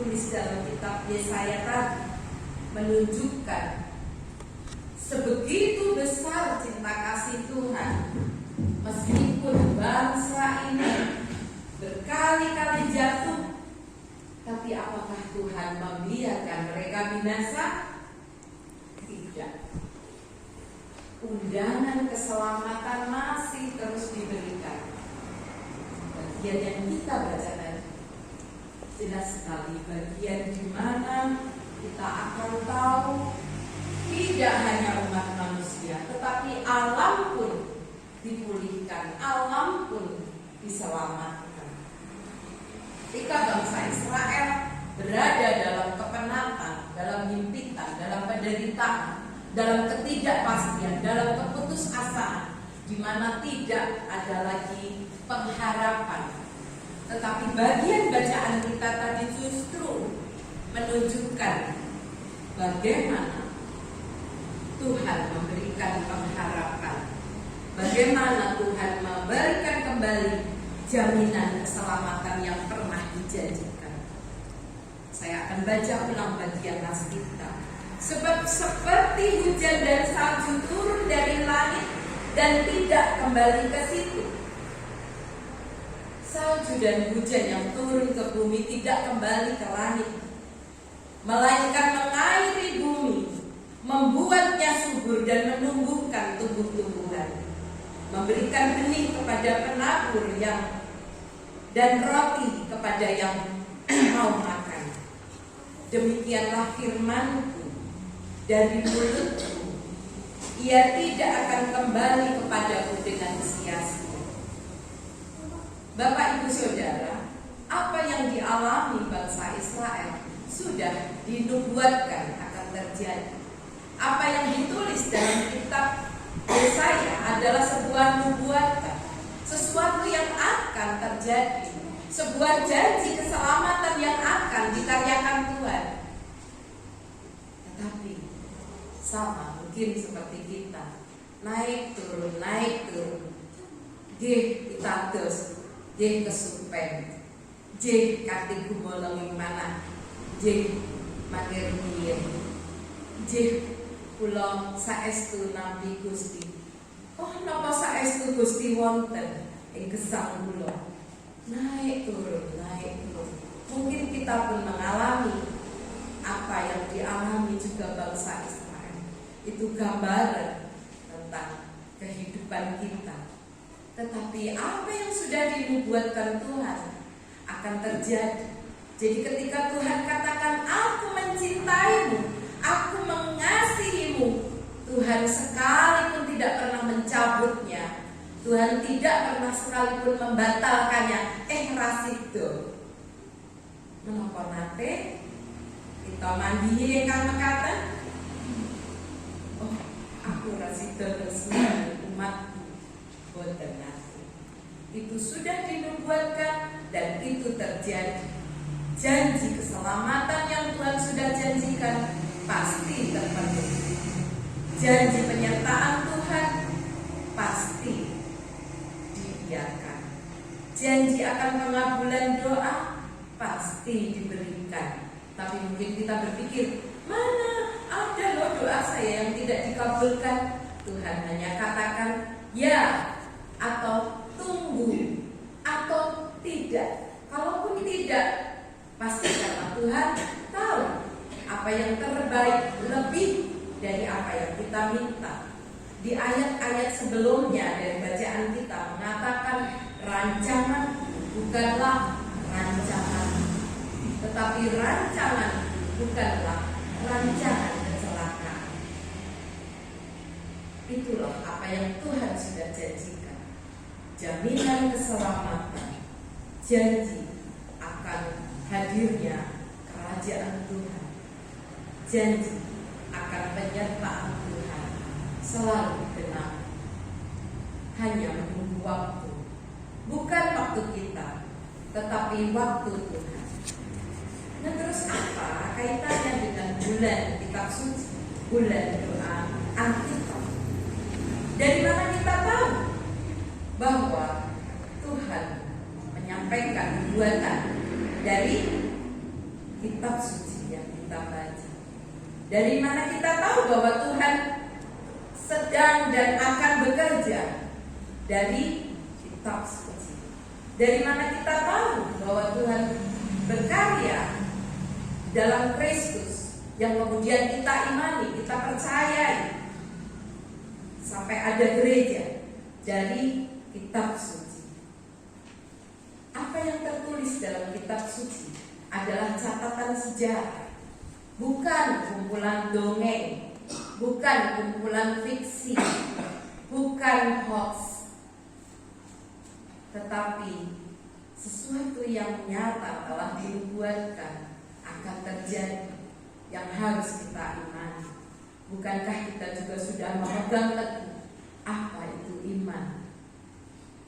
ditulis dalam kitab Yesaya tadi menunjukkan sebegitu besar cinta kasih Tuhan, meskipun bangsa ini berkali-kali jatuh, tapi apakah Tuhan membiarkan mereka binasa? Tidak. Undangan keselamatan masih terus diberikan. Bagian yang kita baca tadi jelas sekali, bagian di mana kita akan tahu tidak hanya umat manusia, tetapi alam pun dipulihkan, alam pun diselamatkan. Ketika bangsa Israel berada dalam kepenatan, dalam himpitan, dalam penderitaan, dalam ketidakpastian, dalam keputusasaan, di mana tidak ada lagi pengharapan. Tetapi bagian bacaan kita tadi justru menunjukkan bagaimana Tuhan memberikan pengharapan, bagaimana Tuhan memberikan kembali jaminan keselamatan yang pernah dijanjikan. Saya akan baca ulang bagian nas kita. Sebab seperti hujan dan salju turun dari langit dan tidak kembali ke situ. Salju dan hujan yang turun ke bumi tidak kembali ke langit, melainkan mengairi bumi, membuatnya subur dan menumbuhkan tumbuh-tumbuhan, memberikan benih kepada penabur dan roti kepada yang mau makan. Demikianlah firman-Ku dari mulutku, ia tidak akan kembali kepadaku dengan sia-sia. Bapak Ibu Saudara, apa yang dialami bangsa Israel sudah dinubuatkan akan terjadi. Apa yang ditulis dalam kitab Yesaya adalah sebuah nubuatan, sesuatu yang akan terjadi, sebuah janji keselamatan yang akan dikaryakan Tuhan. Tetapi sama mungkin seperti kita, naik turun, kita terus kesupen, kati gumolong yang mana, mager kula saestu nampi Gusti. Oh, napa saestu Gusti wonten ing gesang kula. Naik turun. Mungkin kita pun mengalami apa yang dialami juga bangsa Israel. Itu gambaran tentang kehidupan kita. Tetapi apa yang sudah dinubuatkan Tuhan akan terjadi. Jadi ketika Tuhan katakan, aku mencintaimu, aku mengasihimu, Tuhan sekalipun tidak pernah mencabutnya, Tuhan tidak pernah sekalipun membatalkannya. Rasido menapa nate kita mandihi ingkang mekaten, oh aku rasido resmi umatku boten nate. Itu sudah dinubuatkan dan itu terjadi. Janji keselamatan yang Tuhan sudah janjikan pasti terpenuhi. Janji penyertaan Tuhan pasti dibiarkan. Janji akan pengabulan doa pasti diberikan. Tapi mungkin kita berpikir, mana ada loh doa saya yang tidak dikabulkan. Tuhan hanya katakan ya atau tunggu atau tidak. Kalaupun tidak, pasti karena Tuhan tahu apa yang terbaik lebih dari apa yang kita minta. Di ayat-ayat sebelumnya dari bacaan kita mengatakan rancangan bukanlah rancangan, tetapi rancangan bukanlah rancangan kecelakaan. Itulah apa yang Tuhan sudah janjikan. Jaminan keselamatan, janji akan hadirnya kerajaan Tuhan, janji akan penyertaan Tuhan selalu genap. Hanya menunggu waktu, bukan waktu kita, tetapi waktu Tuhan. Nah, terus apa kaitannya dengan bulan kitab suci, bulan doa Alkitab? Dari mana kita tahu bahwa Tuhan menyampaikan nubuatan dari kitab suci yang kita baca. Dari mana kita tahu bahwa Tuhan sedang dan akan bekerja? Dari kitab suci. Dari mana kita tahu bahwa Tuhan berkarya dalam Kristus yang kemudian kita imani, kita percayai sampai ada gereja? Dari kitab suci. Apa yang tertulis dalam kitab suci adalah catatan sejarah, bukan kumpulan dongeng, bukan kumpulan fiksi, bukan hoax, tetapi sesuatu yang nyata telah dinubuatkan akan terjadi yang harus kita imani. Bukankah kita juga sudah memegang teguh apa itu iman?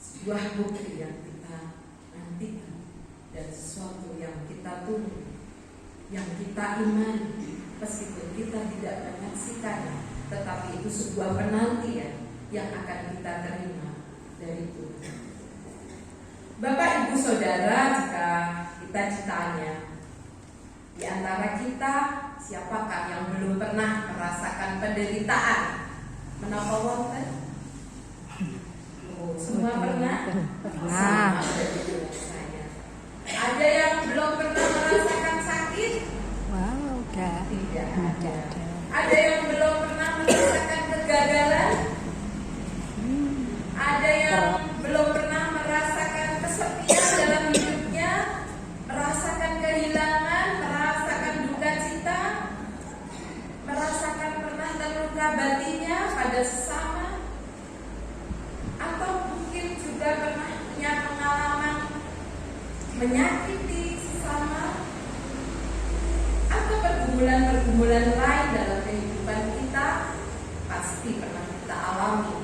Sebuah bukti yang kita nantikan dan sesuatu yang kita tunggu, yang kita imani, meskipun kita tidak menyaksikannya, tetapi itu sebuah penantian yang akan kita terima dari Tuhan. Bapak Ibu Saudara, jika kita ditanya, di antara kita siapakah yang belum pernah merasakan penderitaan menapa wonten? Oh, semua pernah? Pernah. Ada yang belum pernah merasakan sakit? Wow, udah. Tidak ada. Ada yang belum pernah merasakan kegagalan? Ada yang belum pernah merasakan kesepian dalam hidupnya, merasakan kehilangan, merasakan duka cita, merasakan pernah terluka batinnya pada sesama, atau mungkin juga pernah punya pengalaman menyakiti sesama, atau pergumulan-pergumulan lain dalam kehidupan kita pasti pernah kita alami,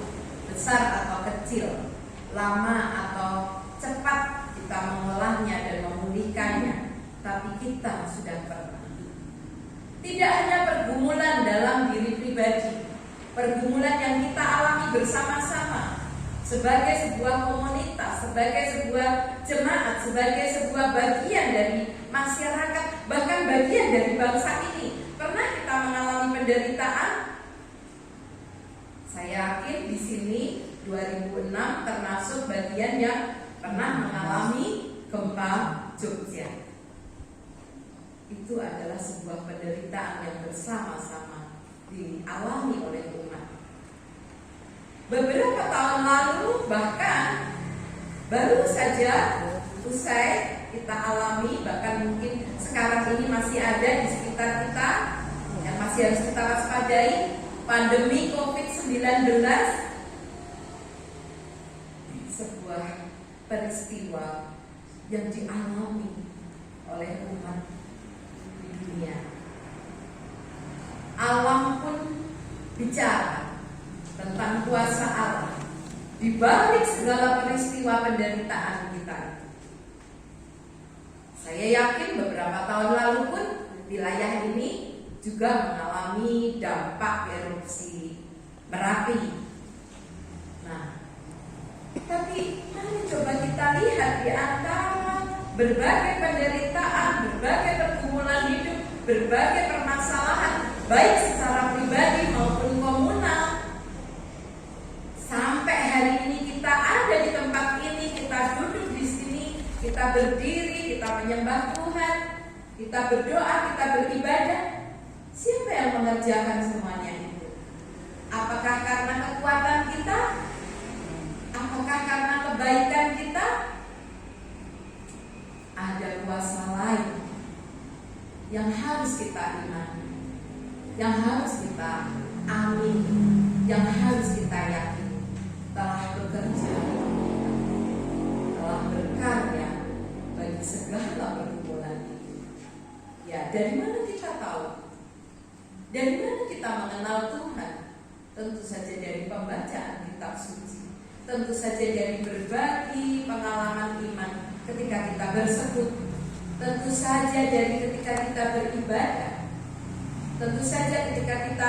besar atau kecil, lama atau cepat kita mengolahnya dan memulihkannya, tapi kita sudah pernah. Tidak hanya pergumulan dalam diri pribadi, pergumulan yang kita alami bersama-sama sebagai sebuah komunitas, sebagai sebuah jemaat, sebagai sebuah bagian dari masyarakat, bahkan bagian dari bangsa ini. Pernah kita mengalami penderitaan? Saya yakin di sini 2006 termasuk bagian yang pernah mengalami gempa Jogja. Itu adalah sebuah penderitaan yang bersama-sama dialami oleh umat. Beberapa tahun lalu bahkan baru saja usai kita alami, bahkan mungkin sekarang ini masih ada di sekitar kita yang masih harus kita waspadai, pandemi COVID-19. Sebuah peristiwa yang dialami oleh umat di dunia. Alam pun bicara tentang kuasa Allah di balik segala peristiwa penderitaan kita. Saya yakin beberapa tahun lalu pun wilayah ini juga mengalami dampak erupsi Merapi. Nah, tapi mari coba kita lihat di antara berbagai penderitaan, berbagai pergumulan hidup, berbagai permasalahan, baik secara pribadi maupun komunal. Sampai hari ini kita ada di tempat ini, kita duduk di sini, kita berdiri, kita menyembah Tuhan, kita berdoa, kita beribadah. Siapa yang mengerjakan semuanya itu? Apakah karena kekuatan kita? Apakah karena kebaikan kita? Ada kuasa lain yang harus kita imani, yang harus kita amini, yang harus kita yakini telah bekerja, telah berkarya bagi segala pergumulan itu. Ya, dari mana kita tahu? Dari mana kita mengenal Tuhan? Tentu saja dari pembacaan kitab suci. Tentu saja dari berbagi pengalaman iman ketika kita bersekutu. Tentu saja dari ketika kita beribadah. Tentu saja ketika kita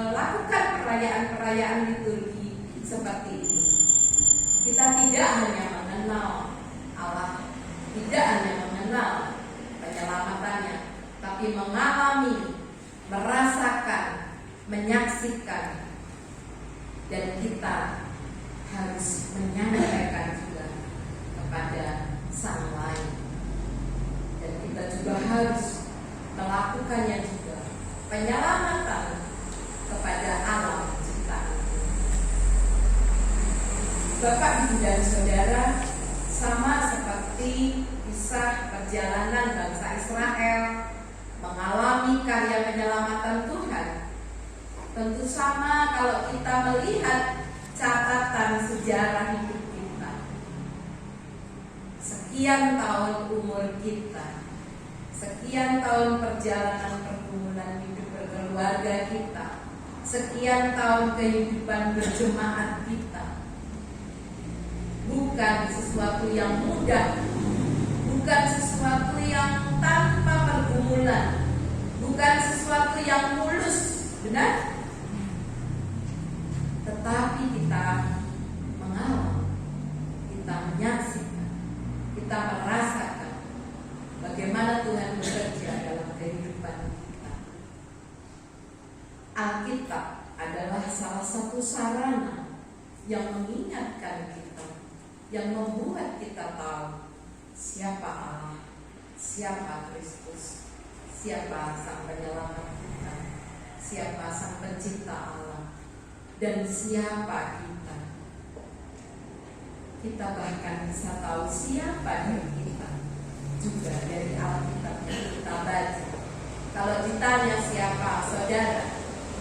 melakukan perayaan-perayaan liturgi seperti ini. Kita tidak hanya mengenal Allah, tidak hanya mengenal penyelamatannya, tetapi mengalami, merasakan, menyaksikan, dan kita harus menyampaikan juga kepada sang lain, dan kita juga harus melakukannya juga, penyelamatan kepada alam ciptaan. Bapak, Ibu, dan Saudara, sama seperti kisah perjalanan bangsa Israel mengalami karya penyelamatan Tuhan, tentu sama kalau kita melihat catatan sejarah hidup kita. Sekian tahun umur kita, sekian tahun perjalanan pergumulan hidup berkeluarga kita, sekian tahun kehidupan berjemaat kita, bukan sesuatu yang mudah, bukan sesuatu yang tanpa pergumulan, bukan sesuatu yang mulus, benar? Tetapi kita mengalami, kita menyaksikan, kita merasakan bagaimana Tuhan bekerja dalam kehidupan kita. Alkitab adalah salah satu sarana yang mengingatkan kita, yang membuat kita tahu siapa Allah, siapa Kristus, siapa Sang Penyelamat kita, siapa Sang Pencipta Allah, dan siapa kita. Kita bahkan bisa tahu siapa diri kita juga dari Alkitab yang kita baca. Kalau ditanya siapa saudara,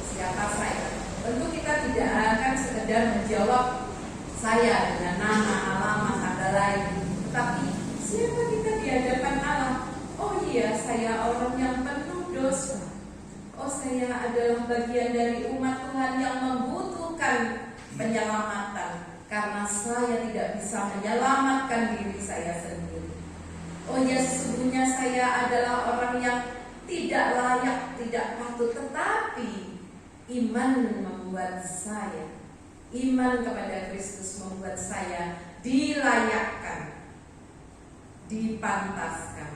siapa saya, tentu kita tidak akan sekedar menjawab saya dengan nama, alamat, tanggal lahir, tetapi siapa kita di hadapan Allah? Oh iya, saya orang yang penuh dosa. Oh, saya adalah bagian dari umat Tuhan yang membutuhkan penyelamatan karena saya tidak bisa menyelamatkan diri saya sendiri. Oh ya, sesungguhnya saya adalah orang yang tidak layak, tidak patut, tetapi iman membuat saya, iman kepada Kristus membuat saya dilayakkan, dipantaskan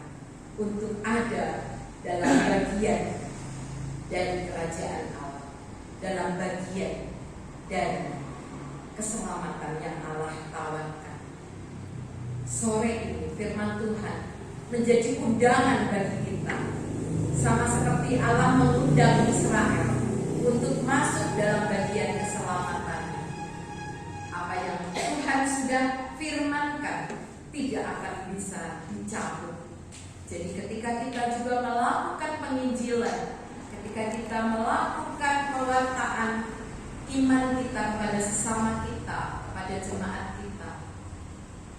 untuk ada dalam bagian dari kerajaan Allah, dalam bagian dari keselamatan yang Allah tawarkan. Sore ini firman Tuhan menjadi undangan bagi kita, sama seperti Allah mengundang Israel untuk masuk dalam bagian keselamatannya. Apa yang Tuhan sudah firmankan tidak akan bisa dicabut. Jadi ketika kita juga melakukan penginjilan, ketika kita melakukan pewartaan iman kita kepada sesama kita, kepada jemaat kita,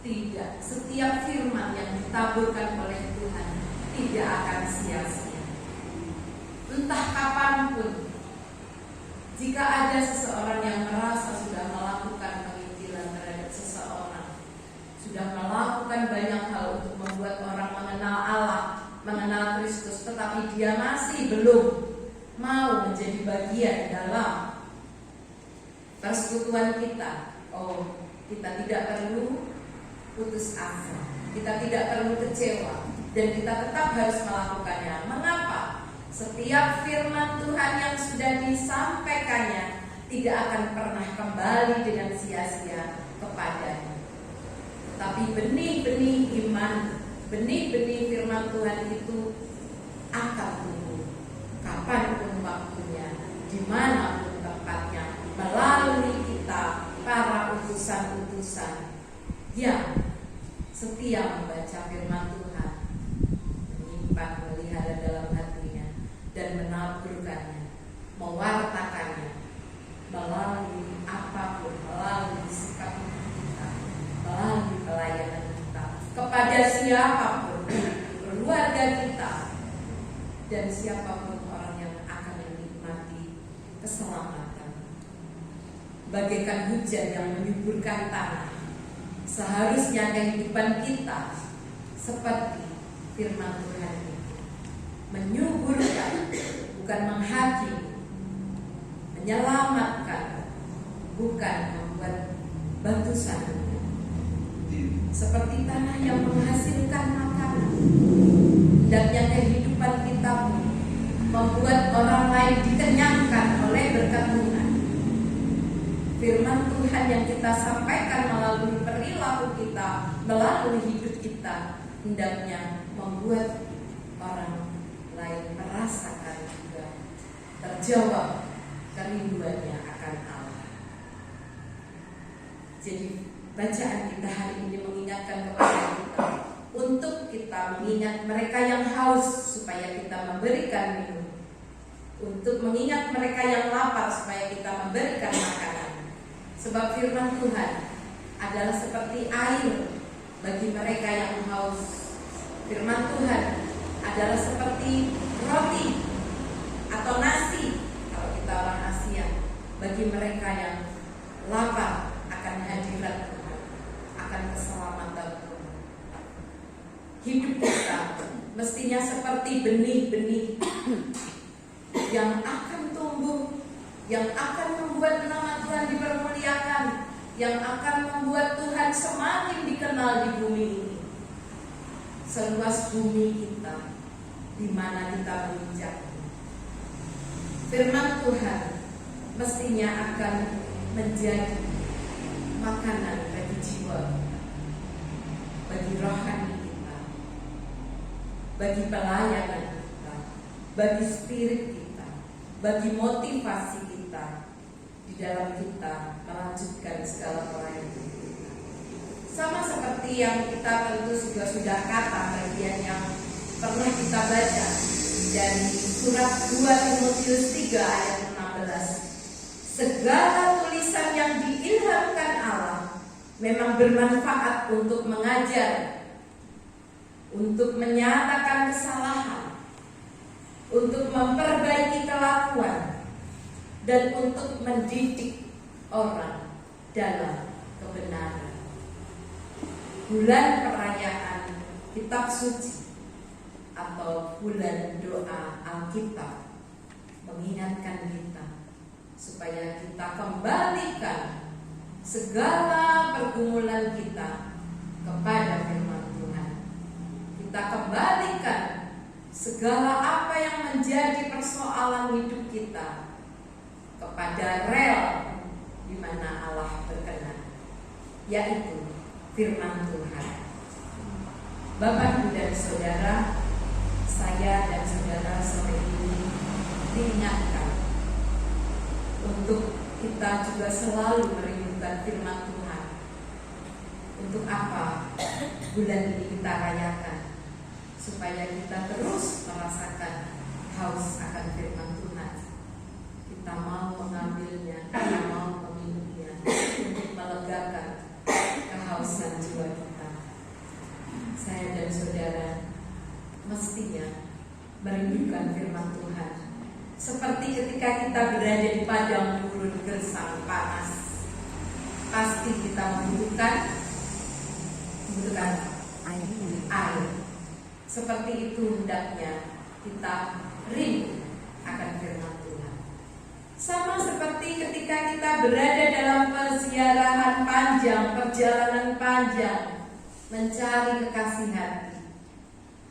tidak, setiap firman yang ditaburkan oleh Tuhan tidak akan sia-sia. Entah kapanpun, jika ada seseorang yang merasa sudah melakukan penginjilan terhadap seseorang, sudah melakukan banyak hal untuk membuat orang mengenal Allah, mengenal Kristus, tetapi dia masih belum mau menjadi bagian dalam persekutuan kita, oh, kita tidak perlu putus asa, kita tidak perlu kecewa, dan kita tetap harus melakukannya. Mengapa? Setiap firman Tuhan yang sudah disampaikannya tidak akan pernah kembali dengan sia-sia kepadanya. Tetapi benih-benih iman, benih-benih firman Tuhan itu akan tumbuh kapanpun waktunya, dimanapun tempatnya, melalui kita, para utusan-utusan yang setia membaca firman Tuhan, menyimpan, melihara dalam hatinya, dan menaburkannya, mewartakannya melalui apapun, melalui sikap kita, melalui pelayanan kita kepada siapapun, keluarga kita, dan siapapun orang yang akan menikmati keselamatan. Bagaikan hujan yang menyuburkan tanah, seharusnya kehidupan kita seperti firman Tuhan itu, menyuburkan, bukan menghakimi, menyelamatkan, bukan membuat batu sandungan. Seperti tanah yang menghasilkan makanan, hendaknya kehidupan kita pun kebenaran yang kita sampaikan melalui perilaku kita, melalui hidup kita, hendaknya membuat orang lain merasakan juga terjawab kerinduannya akan Allah. Jadi bacaan kita hari ini mengingatkan kepada kita untuk kita mengingat mereka yang haus supaya kita memberikan minum, untuk mengingat mereka yang lapar supaya kita memberikan makanan. Sebab firman Tuhan adalah seperti air bagi mereka yang haus. Firman Tuhan adalah seperti roti atau nasi kalau kita orang Asia bagi mereka yang lapar akan hadirat Tuhan, akan keselamatan Tuhan. Hidup kita mestinya seperti benih-benih yang akan tumbuh, yang akan membuat nama Tuhan dipermuliakan, yang akan membuat Tuhan semakin dikenal di bumi ini. Seluas bumi kita, di mana kita menginjak. Firman Tuhan mestinya akan menjadi makanan bagi jiwa, bagi rohani kita, bagi pelayanan kita, bagi spirit kita, bagi motivasi kita di dalam kita melanjutkan segala pelayanan kita. Sama seperti yang kita tentu sudah kata bagian yang pernah kita baca dari surat 2 Timotius 3 ayat 16. Segala tulisan yang diilhamkan Allah memang bermanfaat untuk mengajar, untuk menyatakan kesalahan, untuk memperbaiki kelakuan, dan untuk mendidik orang dalam kebenaran. Bulan perayaan Kitab Suci atau bulan doa Alkitab mengingatkan kita supaya kita kembalikan segala pergumulan kita kepada firman Tuhan. Kita kembalikan segala apa yang menjadi persoalan hidup kita kepada rel di mana Allah berkenan, yaitu firman Tuhan. Bapak, Ibu, dan Saudara, saya dan saudara sore ini diingatkan untuk kita juga selalu merindukan firman Tuhan. Untuk apa bulan ini kita rayakan? Supaya kita terus merasakan haus akan firman Tuhan. Kita mau mengambilnya, kita mau meminumnya untuk melegakan kehausan jiwa kita. Saya dan saudara mestinya merindukan firman Tuhan. Seperti ketika kita berada di padang gurun gersang panas, pasti kita membutuhkan air. Seperti itu hendaknya kita rindu akan firman Tuhan. Sama seperti ketika kita berada dalam perjalanan panjang, mencari kekasih hati,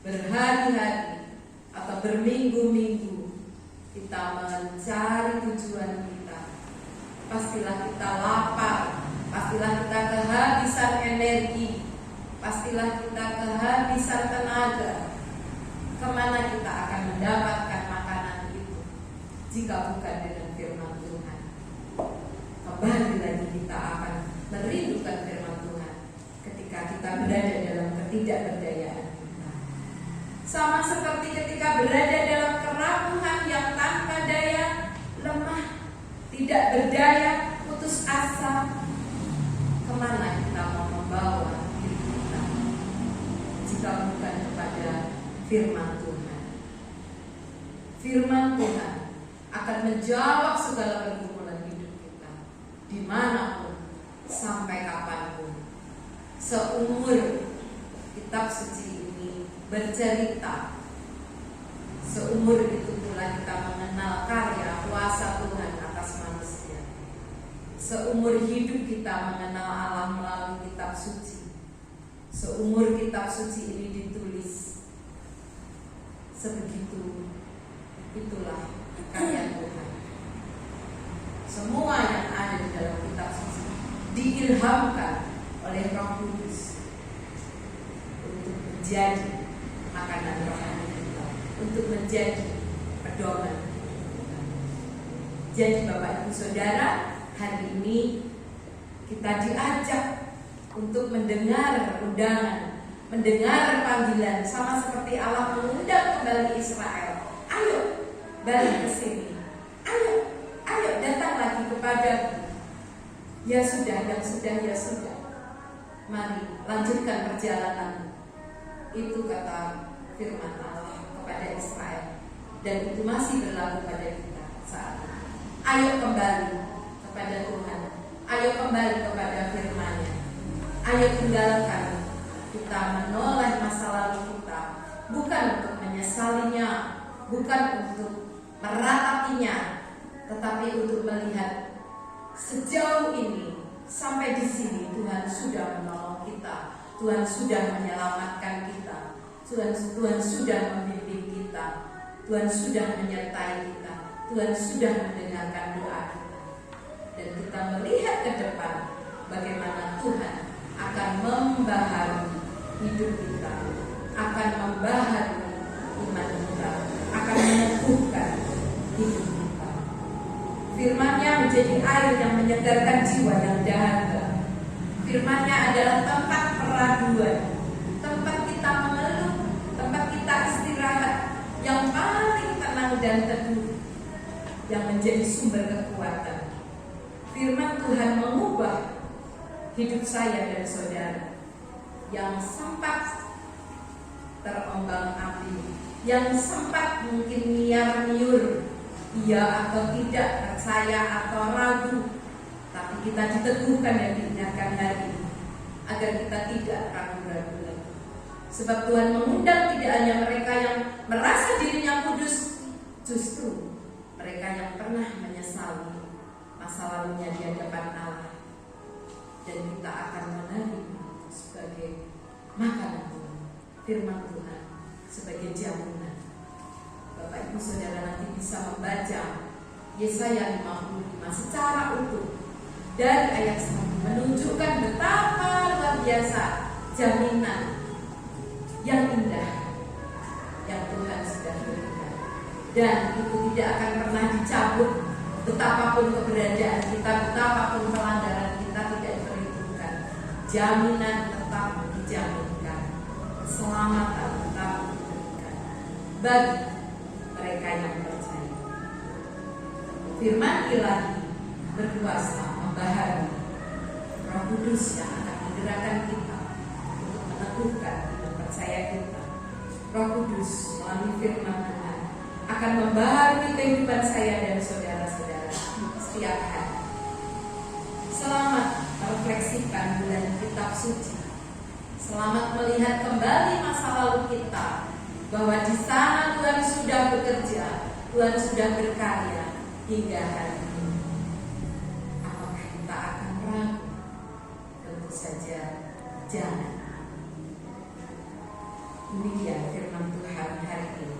berhari-hari atau berminggu-minggu kita mencari tujuan kita. Pastilah kita lapar, pastilah kita kehabisan energi, pastilah kita kehabisan tenaga. Kemana kita akan mendapatkan makanan itu jika bukan dengan firman Tuhan? Kembali lagi kita akan merindukan firman Tuhan ketika kita berada dalam ketidakberdayaan kita. Sama seperti ketika berada dalam kerapuhan yang tanpa daya, lemah, tidak berdaya, putus asa. Kemana kita mau membawa diri kita jika bukan kepada firman Tuhan? Firman Tuhan akan menjawab segala pergumulan hidup kita dimanapun, sampai kapanpun. Seumur kitab suci ini bercerita, seumur itu pula kita mengenal karya kuasa Tuhan atas manusia. Seumur hidup kita mengenal Allah melalui kitab suci. Seumur kitab suci ini ditulis, sebegitu itulah karya Tuhan. Semua yang ada di dalam kitab suci diilhamkan oleh Roh Kudus untuk menjadi makanan rohani kita, untuk menjadi pedoman. Jadi Bapak Ibu Saudara, hari ini kita diajak untuk mendengar undangan, mendengar panggilan, sama seperti Allah mengundang kembali Israel. Ayo, balik ke sini. Ayo datang lagi kepadaku. Ya sudah, yang sudah, ya sudah. Mari lanjutkan perjalanan. Itu kata firman Allah kepada Israel, dan itu masih berlaku pada kita saat ini. Ayo kembali kepada Tuhan. Ayo kembali kepada firman-Nya. Ayo tinggalkan kita menoleh masa lalu kita, bukan untuk menyesalinya, bukan untuk meratapinya, tetapi untuk melihat sejauh ini sampai di sini Tuhan sudah menolong kita, Tuhan sudah menyelamatkan kita, Tuhan sudah membimbing kita, Tuhan sudah menyertai kita, Tuhan sudah mendengarkan doa kita, dan kita melihat ke depan bagaimana Tuhan akan membaharui hidup kita, akan membaharui iman kita, akan meneguhkan hidup kita. Firman-Nya menjadi air yang menyegarkan jiwa yang dahaga. Firman-Nya adalah tempat peraduan, tempat kita mengeluh, tempat kita istirahat yang paling tenang dan teduh, yang menjadi sumber kekuatan. Firman Tuhan mengubah hidup saya dan saudara yang sempat terombang-ambing, yang sempat mungkin liar-liur, iya atau tidak, percaya atau ragu, tapi kita diteguhkan dan diingatkan hari ini agar kita tidak ragu-ragu lagi. Sebab Tuhan mengundang tidak hanya mereka yang merasa dirinya kudus, justru mereka yang pernah menyesali masa lalunya di hadapan Allah, dan kita akan menerima sebagai makanan Tuhan, firman Tuhan sebagai jamunan. Bapak Ibu Saudara nanti bisa membaca Yesaya 55 secara utuh dari ayat 1, menunjukkan betapa luar biasa jaminan yang indah yang Tuhan sudah berikan, dan itu tidak akan pernah dicabut. Betapapun keberadaan kita, betapapun pelanggaran kita tidak diperhitungkan, jaminan tetap dijaminkan, keselamatan tetap diberikan bagi mereka yang percaya. Firman Ilahi berkuasa membaharui. Roh Kudus yang akan menggerakkan kita untuk meneguhkan dan percaya kita. Roh Kudus melalui firman Tuhan akan membaharui kehidupan saya dan saudara-saudara setiap hari. Selamat merefleksikan bulan kitab suci. Selamat melihat kembali masa lalu kita, bahwa di sana Tuhan sudah bekerja, Tuhan sudah berkarya hingga hari ini. Apakah kita akan ragu? Tentu saja jangan. Demikian firman Tuhan hari ini.